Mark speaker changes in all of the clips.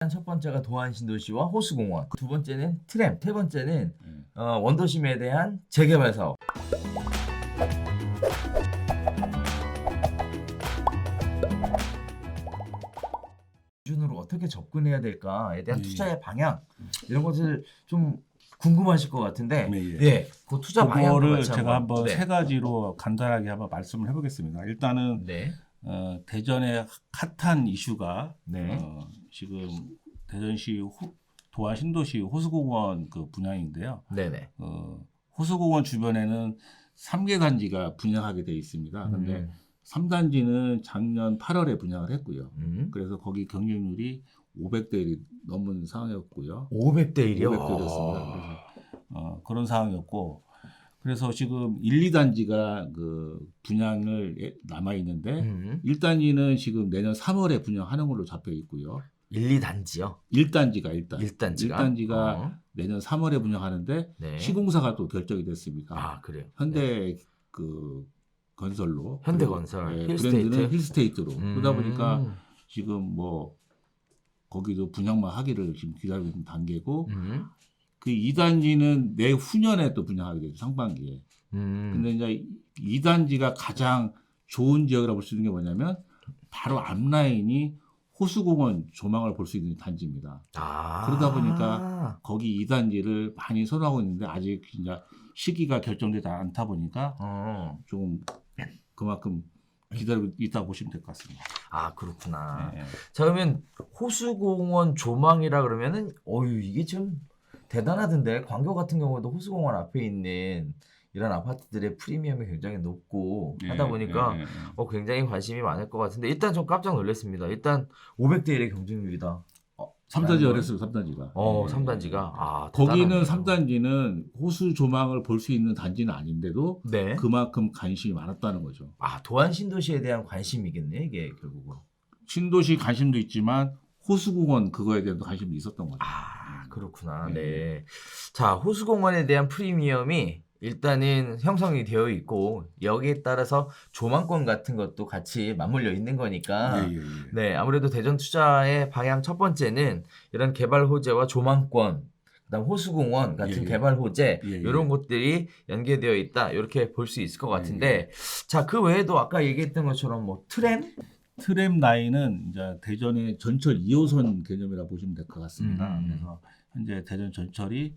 Speaker 1: 첫 번째가 도안 신도시와 호수공원, 두 번째는 트램, 세 번째는 원도심에 대한 재개발 사업. 기준으로 어떻게 접근해야 될까에 대한 투자의 방향 이런 것을 좀 궁금하실 것 같은데, 그 투자 방향을
Speaker 2: 그거를
Speaker 1: 같이
Speaker 2: 제가 한번
Speaker 1: 네.
Speaker 2: 세 가지로 간단하게 한번 말씀을 해보겠습니다. 일단은
Speaker 1: 네.
Speaker 2: 대전의 핫한 이슈가
Speaker 1: 네.
Speaker 2: 지금 대전시 도안 신도시 호수공원 그 분양인데요.
Speaker 1: 네네.
Speaker 2: 호수공원 주변에는 3개 단지가 분양하게 돼 있습니다. 근데 3단지는 작년 8월에 분양을 했고요. 그래서 거기 경쟁률이 500대 1이 넘은 상황이었고요.
Speaker 1: 500대 1이요?
Speaker 2: 500대 1이었습니다. 그래서 그런 상황이었고, 그래서 지금 1, 2단지가 그 분양을 남아 있는데 1단지는 지금 내년 3월에 분양하는 걸로 잡혀 있고요.
Speaker 1: 1, 2단지요?
Speaker 2: 1단지가
Speaker 1: 1단지가
Speaker 2: 내년 3월에 분양하는데
Speaker 1: 네.
Speaker 2: 시공사가 또 결정이 됐습니다.
Speaker 1: 아, 그래요?
Speaker 2: 현대 그 건설로
Speaker 1: 현대건설,
Speaker 2: 브랜드는 힐스테이트로 그러다 보니까 지금 뭐 거기도 분양만 하기를 지금 기다리고 있는 단계고 그 2단지는 내후년에 또 분양하게 되죠. 상반기에. 근데 이제 2단지가 가장 좋은 지역이라고 볼 수 있는 게 뭐냐면 바로 앞라인이 호수공원 조망을 볼 수 있는 단지입니다. 그러다 보니까 거기 2단지를 많이 선호하고 있는데 아직 이제 시기가 결정되지 않다 보니까 좀 그만큼 기다리고 있다고 보시면 될 것 같습니다.
Speaker 1: 아, 그렇구나.
Speaker 2: 네.
Speaker 1: 자, 그러면 호수공원 조망이라 그러면은 이게 좀 대단하던데, 광교 같은 경우도 호수공원 앞에 있는 이런 아파트들의 프리미엄이 굉장히 높고 하다 보니까 굉장히 관심이 많을 것 같은데, 일단 좀 깜짝 놀랐습니다. 일단 500대 1의 경쟁률이다.
Speaker 2: 3단지가 그랬어요. 3단지가.
Speaker 1: 3단지가.
Speaker 2: 거기는 3단지는 호수 조망을 볼 수 있는 단지는 아닌데도
Speaker 1: 네.
Speaker 2: 그만큼 관심이 많았다는 거죠.
Speaker 1: 도안 신도시에 대한 관심이겠네, 이게 결국은.
Speaker 2: 신도시 관심도 있지만 호수공원 그거에 대한 관심도 있었던 거죠.
Speaker 1: 그렇구나. 네. 자, 호수공원에 대한 프리미엄이 일단은 형성이 되어 있고, 여기에 따라서 조망권 같은 것도 같이 맞물려 있는 거니까, 네, 아무래도 대전 투자의 방향 첫 번째는 이런 개발 호재와 조망권, 그다음 호수공원 같은 개발 호재, 이런 것들이 연계되어 있다, 이렇게 볼 수 있을 것 같은데, 자, 그 외에도 아까 얘기했던 것처럼 뭐
Speaker 2: 트램 라인은 이제 대전의 전철 2호선 개념이라 보시면 될 것 같습니다. 그래서 현재 대전 전철이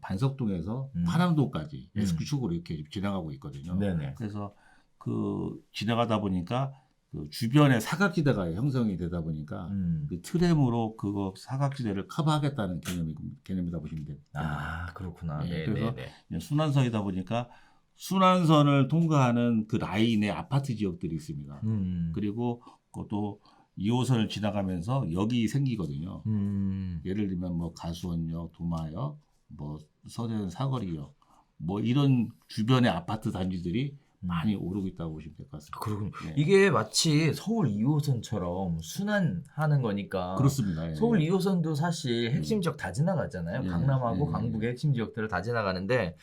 Speaker 2: 반석동에서 파남동까지 S축으로 이렇게 지나가고 있거든요.
Speaker 1: 네네.
Speaker 2: 그래서 그 지나가다 보니까 그 주변에 사각지대가 형성이 되다 보니까 그 트램으로 그거 사각지대를 커버하겠다는 개념이다 보시면 됩니다.
Speaker 1: 그렇구나.
Speaker 2: 그래서 순환선이다 보니까 순환선을 통과하는 그 라인의 아파트 지역들이 있습니다. 그리고 그것도 2호선을 지나가면서 역이 생기거든요. 예를 들면 뭐 가수원역, 도마역, 뭐 서대문 사거리역, 뭐 이런 주변의 아파트 단지들이 많이 오르고 있다고 보시면 될 것 같습니다.
Speaker 1: 그렇군요. 이게 마치 서울 2호선처럼 순환하는 거니까.
Speaker 2: 그렇습니다.
Speaker 1: 서울 2호선도 사실 핵심 지역 다 지나가잖아요. 강남하고 강북의 핵심 지역들을 다 지나가는데,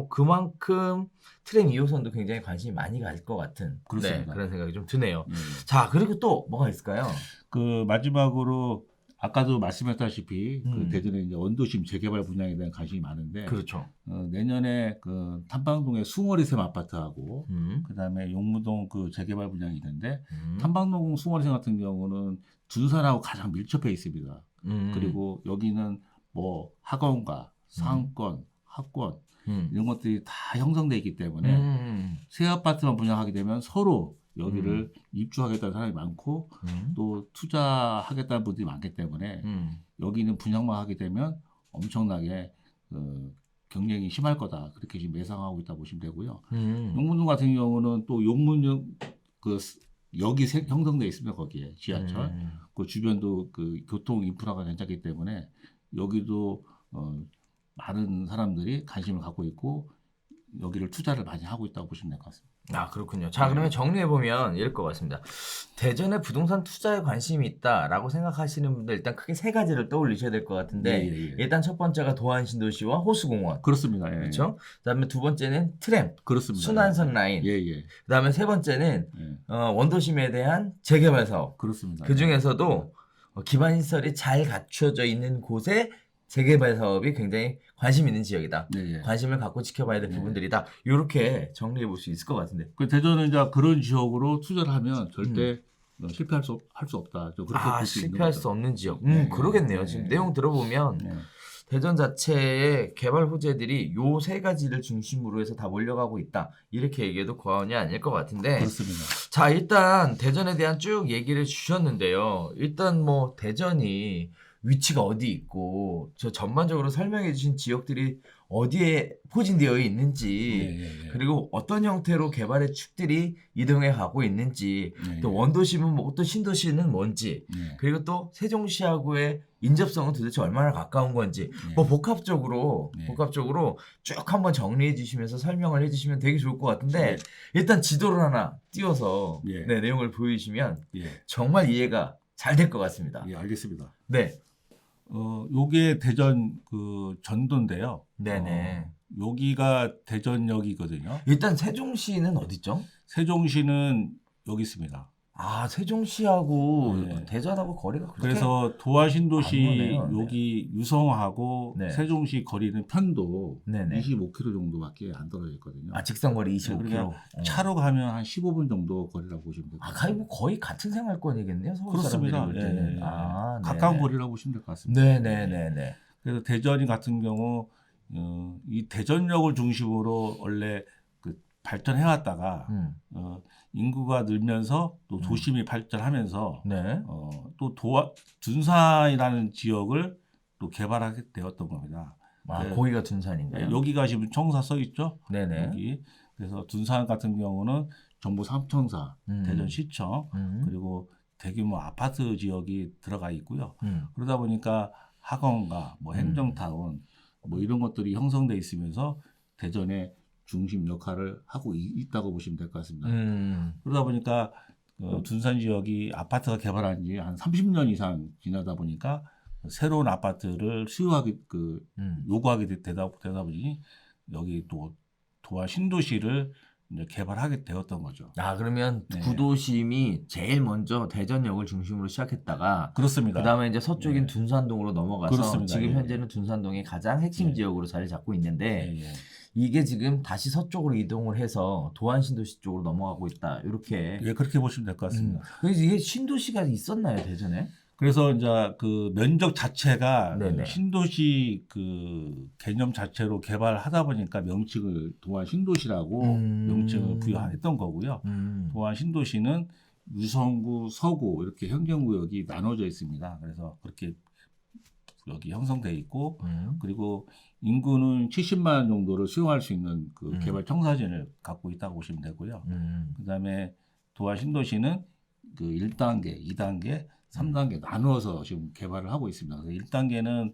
Speaker 1: 그만큼 트램 2호선도 굉장히 관심이 많이 갈 것 같은 그런 생각이 좀 드네요. 자, 그리고 또 뭐가 있을까요?
Speaker 2: 그 마지막으로 아까도 말씀했다시피 그 대전에 이제 원도심 재개발 분양에 대한 관심이 많은데,
Speaker 1: 그렇죠.
Speaker 2: 내년에 그 탐방동의 숭어리샘 아파트하고 그다음에 용무동 그 재개발 분양이 있는데 탐방동 숭어리샘 같은 경우는 둔산하고 가장 밀접해 있습니다. 그리고 여기는 뭐 학원가, 상권, 학권 이런 것들이 다 형성돼 있기 때문에 새 아파트만 분양하게 되면 서로 여기를 입주하겠다는 사람이 많고 또 투자하겠다는 분들이 많기 때문에 여기는 분양만 하게 되면 엄청나게 경쟁이 심할 거다, 그렇게 지금 예상하고 있다고 보시면 되고요. 용문동 같은 경우는 또 용문역 그 역이 형성돼 있습니다. 거기에 지하철 그 주변도 그 교통 인프라가 괜찮기 때문에 여기도 많은 사람들이 관심을 갖고 있고 여기를 투자를 많이 하고 있다고 보시면 될 것 같습니다.
Speaker 1: 그렇군요. 자, 그러면 정리해보면 이럴 것 같습니다. 대전에 부동산 투자에 관심이 있다라고 생각하시는 분들 일단 크게 세 가지를 떠올리셔야 될 것 같은데, 일단 첫 번째가 도안 신도시와 호수공원.
Speaker 2: 그렇습니다.
Speaker 1: 그렇죠? 그다음에 두 번째는 트램.
Speaker 2: 그렇습니다.
Speaker 1: 순환선 라인. 그다음에 세 번째는 원도심에 대한 재개발 사업.
Speaker 2: 그렇습니다.
Speaker 1: 그 중에서도 기반 시설이 잘 갖춰져 있는 곳에 재개발 사업이 굉장히 관심 있는 지역이다.
Speaker 2: 네, 예.
Speaker 1: 관심을 갖고 지켜봐야 될
Speaker 2: 네.
Speaker 1: 부분들이다. 이렇게 정리해 볼 수 있을 것 같은데.
Speaker 2: 그 대전은 이제 그런 지역으로 투자를 하면 절대 실패할 수 없다. 저 그렇게 볼 수 있는
Speaker 1: 실패할
Speaker 2: 거죠.
Speaker 1: 수 없는 지역.
Speaker 2: 네,
Speaker 1: 그러겠네요.
Speaker 2: 네,
Speaker 1: 지금
Speaker 2: 네.
Speaker 1: 내용 들어보면
Speaker 2: 네.
Speaker 1: 대전 자체의 개발 호재들이 요 세 가지를 중심으로 해서 다 몰려가고 있다. 이렇게 얘기해도 과언이 아닐 것 같은데.
Speaker 2: 그렇습니다.
Speaker 1: 자, 일단 대전에 대한 쭉 얘기를 주셨는데요. 일단 뭐 대전이 위치가 어디 있고 저 전반적으로 설명해 주신 지역들이 어디에 포진되어 있는지
Speaker 2: 네.
Speaker 1: 그리고 어떤 형태로 개발의 축들이 이동해 가고 있는지
Speaker 2: 네.
Speaker 1: 또 원도시는 뭐고 또 신도시는 뭔지
Speaker 2: 네.
Speaker 1: 그리고 또 세종시하고의 인접성은 도대체 얼마나 가까운 건지
Speaker 2: 네.
Speaker 1: 뭐 복합적으로
Speaker 2: 네.
Speaker 1: 쭉 한번 정리해 주시면서 설명을 해 주시면 되게 좋을 것 같은데 일단 지도를 하나 띄워서
Speaker 2: 예.
Speaker 1: 네, 내용을 보여주시면
Speaker 2: 예.
Speaker 1: 정말 이해가 잘 될 것 같습니다.
Speaker 2: 예, 알겠습니다.
Speaker 1: 네.
Speaker 2: 요게 대전 그 전도인데요.
Speaker 1: 네네.
Speaker 2: 여기가 대전역이거든요.
Speaker 1: 일단 세종시는 어디죠?
Speaker 2: 세종시는 여기 있습니다.
Speaker 1: 세종시하고
Speaker 2: 네.
Speaker 1: 대전하고 거리가 그렇게
Speaker 2: 그래서 도화신도시
Speaker 1: 안 머네요. 네.
Speaker 2: 여기 유성하고
Speaker 1: 네.
Speaker 2: 세종시 거리는 편도
Speaker 1: 네네.
Speaker 2: 25km 정도밖에 안 떨어져 있거든요.
Speaker 1: 직선거리 25km.
Speaker 2: 그러니까 차로 가면 한 15분 정도 거리라고 보시면 됩니다.
Speaker 1: 거의 같은 생활권이겠네요. 서울
Speaker 2: 그렇습니다.
Speaker 1: 사람들이 볼 때는.
Speaker 2: 예.
Speaker 1: 네네.
Speaker 2: 가까운 거리라고 보시면 될 것 같습니다.
Speaker 1: 네네네네.
Speaker 2: 그래서 대전이 같은 경우 이 대전역을 중심으로 원래 그 발전해왔다가 인구가 늘면서 또 도심이 발전하면서
Speaker 1: 네.
Speaker 2: 또 둔산이라는 지역을 또 개발하게 되었던 겁니다.
Speaker 1: 거기가 둔산인가요?
Speaker 2: 여기가 지금 청사 써 있죠?
Speaker 1: 네네.
Speaker 2: 여기. 그래서 둔산 같은 경우는 정부 3청사, 대전시청, 그리고 대규모 아파트 지역이 들어가 있고요. 그러다 보니까 학원가, 뭐 행정타운, 뭐 이런 것들이 형성돼 있으면서 대전의 중심 역할을 하고 있다고 보시면 될 것 같습니다. 그러다 보니까 둔산 지역이 아파트가 개발한 지 한 30년 이상 지나다 보니까 새로운 아파트를 요구하게 되다 보니 여기 또 도화 신도시를 이제 개발하게 되었던 거죠.
Speaker 1: 그러면
Speaker 2: 네.
Speaker 1: 구도심이 제일 먼저 대전역을 중심으로 시작했다가
Speaker 2: 그렇습니다.
Speaker 1: 그다음에 이제 서쪽인 둔산동으로 넘어가서
Speaker 2: 그렇습니다.
Speaker 1: 지금
Speaker 2: 예.
Speaker 1: 현재는 둔산동이 가장 핵심 지역으로 자리 잡고 있는데
Speaker 2: 예.
Speaker 1: 이게 지금 다시 서쪽으로 이동을 해서 도안신도시 쪽으로 넘어가고 있다. 이렇게.
Speaker 2: 예, 그렇게 보시면 될 것 같습니다.
Speaker 1: 그래서 이게 신도시가 있었나요, 대전에?
Speaker 2: 그래서 이제 그 면적 자체가
Speaker 1: 네네.
Speaker 2: 신도시 그 개념 자체로 개발하다 보니까 명칭을 도안 신도시라고 명칭을 부여했던 거고요. 도안 신도시는 유성구, 서구 이렇게 행정구역이 나눠져 있습니다. 그래서 그렇게 여기 형성돼 있고 그리고 인구는 70만 정도를 수용할 수 있는 그 개발 청사진을 갖고 있다고 보시면 되고요. 그다음에 도안 신도시는 그 1단계, 2단계, 3단계 나누어서 지금 개발을 하고 있습니다. 그래서 1단계는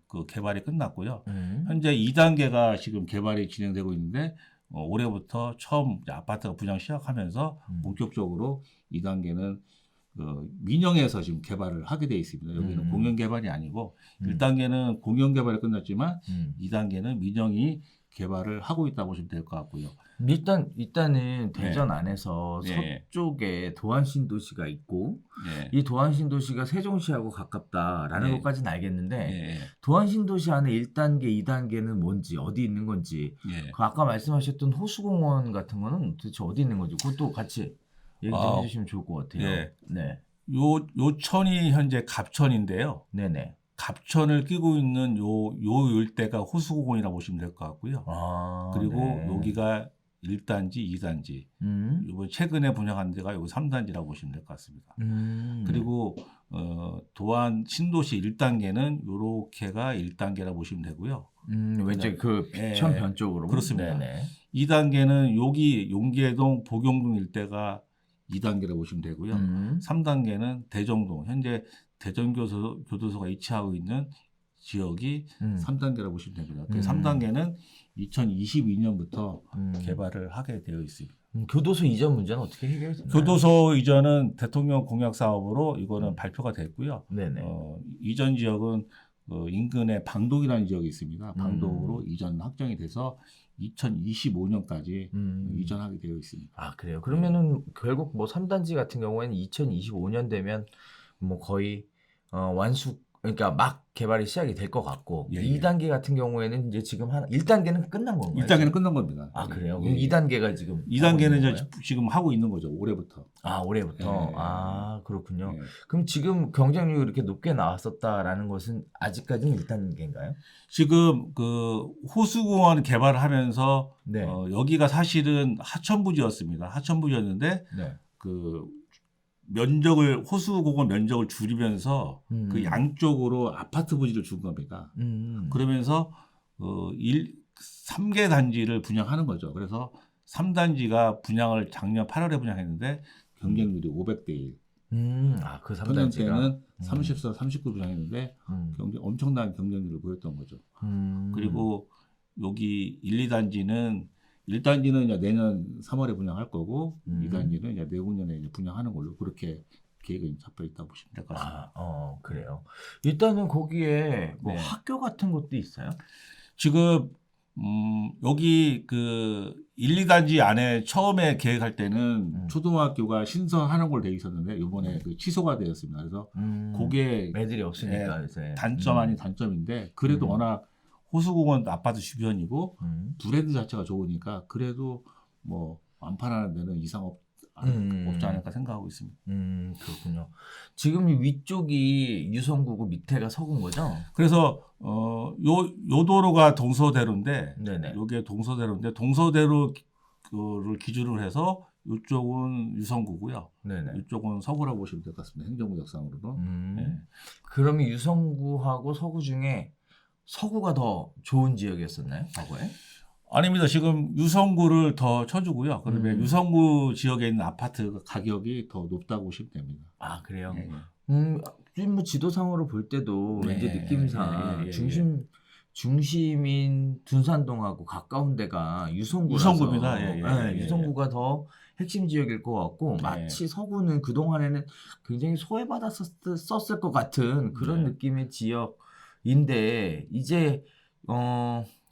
Speaker 2: 그 개발이 끝났고요. 현재 2단계가 지금 개발이 진행되고 있는데 올해부터 처음 아파트가 분양 시작하면서 본격적으로 2단계는 민영에서 지금 개발을 하게 돼 있습니다. 여기는 공영 개발이 아니고 1단계는 공영 개발이 끝났지만 2단계는 민영이 개발을 하고 있다고 보시면 될 것 같고요.
Speaker 1: 일단은 대전
Speaker 2: 네.
Speaker 1: 안에서
Speaker 2: 네.
Speaker 1: 서쪽에 도안신도시가 있고
Speaker 2: 네.
Speaker 1: 이 도안신도시가 세종시하고 가깝다라는
Speaker 2: 네.
Speaker 1: 것까지는 알겠는데
Speaker 2: 네.
Speaker 1: 도안신도시 안에 1단계, 2단계는 뭔지 어디 있는 건지
Speaker 2: 네.
Speaker 1: 아까 말씀하셨던 호수공원 같은 거는 도대체 어디 있는 건지 그것도 같이 얘기 좀 해주시면 좋을 것 같아요.
Speaker 2: 네.
Speaker 1: 네.
Speaker 2: 요천이 현재 갑천인데요.
Speaker 1: 네네.
Speaker 2: 갑천을 끼고 있는 요 일대가 호수공원이라고 보시면 될 것 같고요. 그리고
Speaker 1: 네.
Speaker 2: 여기가 1단지, 2단지. 이번 최근에 분양한 데가 요 3단지라고 보시면 될 것 같습니다. 그리고 도안 신도시 1단계는 요렇게가 1단계라고 보시면 되고요.
Speaker 1: 왼쪽 그 천변 쪽으로.
Speaker 2: 그렇습니다.
Speaker 1: 네네.
Speaker 2: 2단계는 여기 용계동, 복용동 일대가 2단계라고 보시면 되고요. 3단계는 대정동, 현재 대전교도소가 위치하고 있는 지역이 3단계라고 보시면 됩니다. 3단계는 2022년부터 개발을 하게 되어 있습니다.
Speaker 1: 교도소 이전 문제는 어떻게 해결되나요?
Speaker 2: 교도소 이전은 대통령 공약 사업으로 이거는 발표가 됐고요.
Speaker 1: 네네.
Speaker 2: 이전 지역은 인근에 방독이라는 지역이 있습니다. 방독으로 이전 확정이 돼서 2025년까지 이전하게 되어 있습니다.
Speaker 1: 그래요. 그러면은 결국 뭐 3단지 같은 경우에는 2025년 되면 뭐 거의 완숙 그러니까 막 개발이 시작이 될 것 같고
Speaker 2: 예,
Speaker 1: 2단계 같은 경우에는 이제 지금 1단계는 끝난 건가요?
Speaker 2: 1단계는 끝난 겁니다.
Speaker 1: 아 그래요?
Speaker 2: 예,
Speaker 1: 그럼
Speaker 2: 예.
Speaker 1: 2단계가 지금
Speaker 2: 2단계는
Speaker 1: 하고 있는
Speaker 2: 이제
Speaker 1: 거예요?
Speaker 2: 지금 하고 있는 거죠. 올해부터.
Speaker 1: 아 올해부터
Speaker 2: 예.
Speaker 1: 아 그렇군요.
Speaker 2: 예.
Speaker 1: 그럼 지금 경쟁률이 이렇게 높게 나왔었다라는 것은 아직까지는 1단계인가요?
Speaker 2: 지금 그 호수공원 개발을 하면서
Speaker 1: 네.
Speaker 2: 여기가 사실은 하천부지였습니다. 하천부지였는데
Speaker 1: 네.
Speaker 2: 그 호수공원 면적을 줄이면서 그 양쪽으로 아파트 부지를 준 겁니다. 그러면서 3개 단지를 분양하는 거죠. 그래서 3단지가 분양을 작년 8월에 분양했는데 경쟁률이 500대 1.
Speaker 1: 아, 그
Speaker 2: 작년
Speaker 1: 3단지가
Speaker 2: 때는 34, 39 분양했는데 엄청난 경쟁률을 보였던 거죠. 그리고 여기 1, 2단지는 1단지는 이제 내년 3월에 분양할 거고 2단지는 이제 내후년에 이제 분양하는 걸로 그렇게 계획이 잡혀 있다고 보시면 될 것 같습니다.
Speaker 1: 그래요. 일단은 거기에 뭐
Speaker 2: 네.
Speaker 1: 학교 같은 것도 있어요?
Speaker 2: 지금 여기 그 1, 2단지 안에 처음에 계획할 때는 초등학교가 신설하는 걸로 돼 있었는데 이번에 그 취소가 되었습니다. 그래서 그게
Speaker 1: 애들이 없으니까 요새.
Speaker 2: 단점 아닌 단점인데 그래도 워낙 호수공원 아파트 주변이고 브랜드 자체가 좋으니까 그래도 뭐 완판하는 데는 이상 없지 않을까 생각하고 있습니다.
Speaker 1: 그렇군요. 지금 이 위쪽이 유성구고 밑에가 서구인 거죠?
Speaker 2: 그래서 요 도로가 동서대로인데
Speaker 1: 네네.
Speaker 2: 요게 동서대로인데 동서대로를 기준으로 해서 이쪽은 유성구고요.
Speaker 1: 네네.
Speaker 2: 이쪽은 서구라고 보시면 될 것 같습니다. 행정구역상으로는. 네.
Speaker 1: 그러면 유성구하고 서구 중에 서구가 더 좋은 지역이었었나요? 과거에?
Speaker 2: 아닙니다. 지금 유성구를 더 쳐주고요. 그러면 유성구 지역에 있는 아파트 가격이 더 높다고 보시면 됩니다.
Speaker 1: 아 그래요?
Speaker 2: 예,
Speaker 1: 뭐 지도상으로 볼 때도
Speaker 2: 예,
Speaker 1: 왠지 느낌상
Speaker 2: 예.
Speaker 1: 중심인 둔산동하고 가까운 데가 유성구라서
Speaker 2: 유성구입니다.
Speaker 1: 유성구가 더 핵심 지역일 것 같고 마치 서구는 그동안에는 굉장히 소외받았었을 것 같은 그런 느낌의 지역인데 이제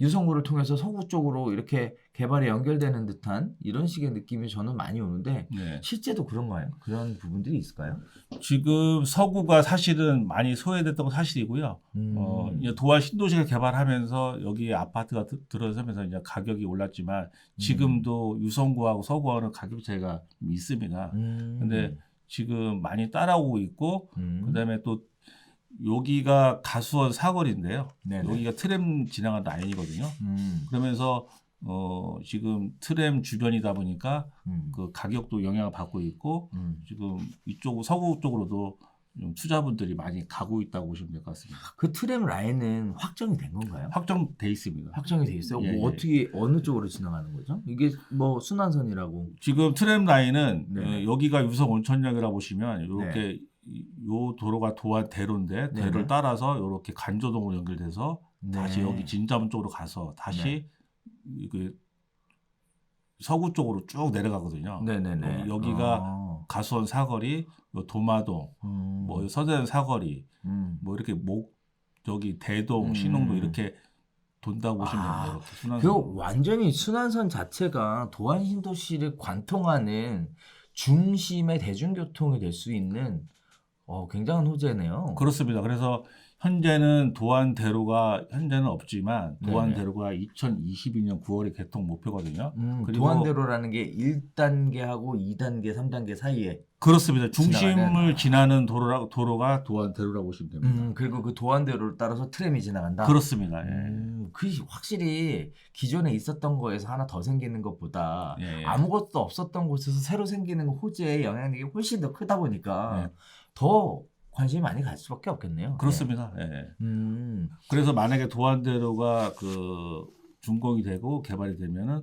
Speaker 1: 유성구를 통해서 서구 쪽으로 이렇게 개발이 연결되는 듯한 이런 식의 느낌이 저는 많이 오는데 실제도 그런가요? 그런 부분들이 있을까요?
Speaker 2: 지금 서구가 사실은 많이 소외됐던 건 사실이고요. 이제 도안 신도시를 개발하면서 여기 아파트가 들어서면서 이제 가격이 올랐지만 지금도 유성구하고 서구하고는 가격 차이가 있습니다. 근데 지금 많이 따라오고 있고 그다음에 또 여기가 가수원 사거리인데요. 네네. 여기가 트램 지나가는 라인이거든요. 그러면서 지금 트램 주변이다 보니까 그 가격도 영향을 받고 있고 지금 이쪽 서구 쪽으로도 좀 투자분들이 많이 가고 있다고 보시면 될 것 같습니다.
Speaker 1: 그 트램 라인은 확정이 된 건가요?
Speaker 2: 확정돼 있습니다.
Speaker 1: 확정이 돼 있어요? 뭐 어떻게 어느 쪽으로 지나가는 거죠? 이게 뭐 순환선이라고?
Speaker 2: 지금 트램 라인은 여기가 유성 온천역이라 보시면 이렇게 요 도로가 도안대로인데 대로를 따라서 이렇게 간조동으로 연결돼서 다시 여기 진자문 쪽으로 가서 다시 그 서구 쪽으로 쭉 내려가거든요. 여기가 가수원 사거리, 도마동, 뭐 서대문 사거리, 뭐 이렇게 여기 대동, 신흥도 이렇게 돈다고 보시면 됩니다. 이렇게
Speaker 1: 그 완전히 순환선 자체가 도안 신도시를 관통하는 중심의 대중교통이 될 수 있는 굉장한 호재네요.
Speaker 2: 그렇습니다. 그래서 현재는 도안대로가 현재는 없지만 도안대로가 2022년 9월에 개통 목표거든요.
Speaker 1: 그리고 도안대로라는 게 1단계하고 2단계, 3단계 사이에
Speaker 2: 그렇습니다. 중심을 지나는 도로가 도안대로라고 보시면 됩니다.
Speaker 1: 그리고 그 도안대로를 따라서 트램이 지나간다.
Speaker 2: 그렇습니다.
Speaker 1: 그 확실히 기존에 있었던 거에서 하나 더 생기는 것보다 아무것도 없었던 곳에서 새로 생기는 호재의 영향력이 훨씬 더 크다 보니까 더 관심이 많이 갈 수밖에 없겠네요.
Speaker 2: 그렇습니다. 그래서 만약에 도안대로가 그 준공이 되고 개발이 되면은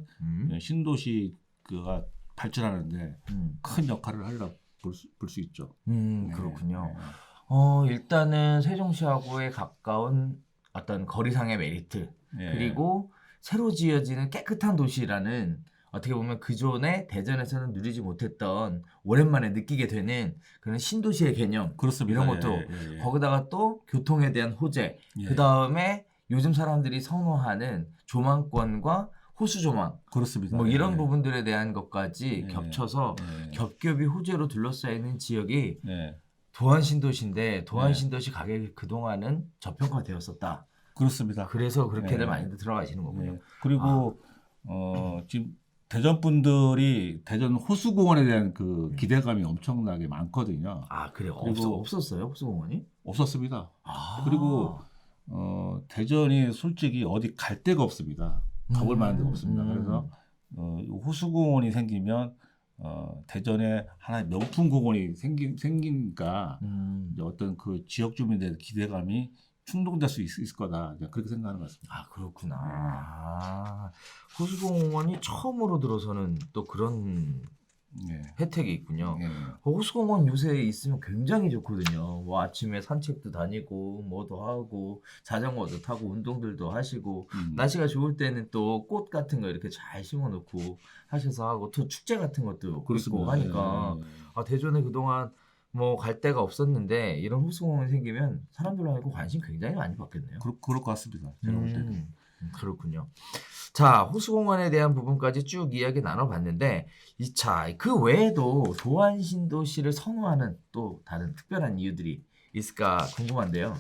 Speaker 2: 신도시가 발전하는데 큰 역할을 하리라 볼 수 있죠.
Speaker 1: 그렇군요. 일단은 세종시하고의 가까운 어떤 거리상의 메리트 그리고 새로 지어지는 깨끗한 도시라는 어떻게 보면 그전에 대전에서는 누리지 못했던 오랜만에 느끼게 되는 그런 신도시의 개념
Speaker 2: 그렇습니다.
Speaker 1: 이런 것도 거기다가 또 교통에 대한 호재 그 다음에 요즘 사람들이 선호하는 조망권과 호수 조망
Speaker 2: 그렇습니다.
Speaker 1: 뭐 이런 부분들에 대한 것까지 겹쳐서 겹겹이 호재로 둘러싸이는 지역이 도안 신도시인데 도안
Speaker 2: 네.
Speaker 1: 신도시 가격이 그동안은 저평가되었었다.
Speaker 2: 그렇습니다.
Speaker 1: 그래서 그렇게들
Speaker 2: 네.
Speaker 1: 많이들 들어가시는 거군요.
Speaker 2: 네. 그리고 지금 대전 분들이 대전 호수공원에 대한 그 기대감이 엄청나게 많거든요.
Speaker 1: 아, 그래요?
Speaker 2: 그리고
Speaker 1: 없었어요? 호수공원이?
Speaker 2: 없었습니다.
Speaker 1: 아.
Speaker 2: 그리고 대전이 솔직히 어디 갈 데가 없습니다. 가볼 만한 데가 없습니다. 그래서 호수공원이 생기면 대전에 하나의 명품 공원이 생기니까 이제 어떤 그 지역 주민들의 기대감이 충동될 수 있을 거다. 그냥 그렇게 생각하는 것 같습니다.
Speaker 1: 아, 그렇구나. 아, 호수공원이 처음으로 들어서는 또 그런
Speaker 2: 네.
Speaker 1: 혜택이 있군요.
Speaker 2: 네.
Speaker 1: 호수공원 요새 있으면 굉장히 좋거든요. 뭐 아침에 산책도 다니고 뭐도 하고 자전거도 타고 운동들도 하시고 날씨가 좋을 때는 또 꽃 같은 거 이렇게 잘 심어놓고 하셔서 하고 또 축제 같은 것도
Speaker 2: 그렇습니다.
Speaker 1: 있고 하니까 아, 대전에 그동안 뭐 갈 데가 없었는데 이런 호수공원이 생기면 사람들하고 관심 굉장히 많이 받겠네요.
Speaker 2: 그럴 것 같습니다. 제가 볼 때는.
Speaker 1: 그렇군요. 자, 호수공원에 대한 부분까지 쭉 이야기 나눠봤는데 그 외에도 도안 신도시를 선호하는 또 다른 특별한 이유들이 있을까 궁금한데요.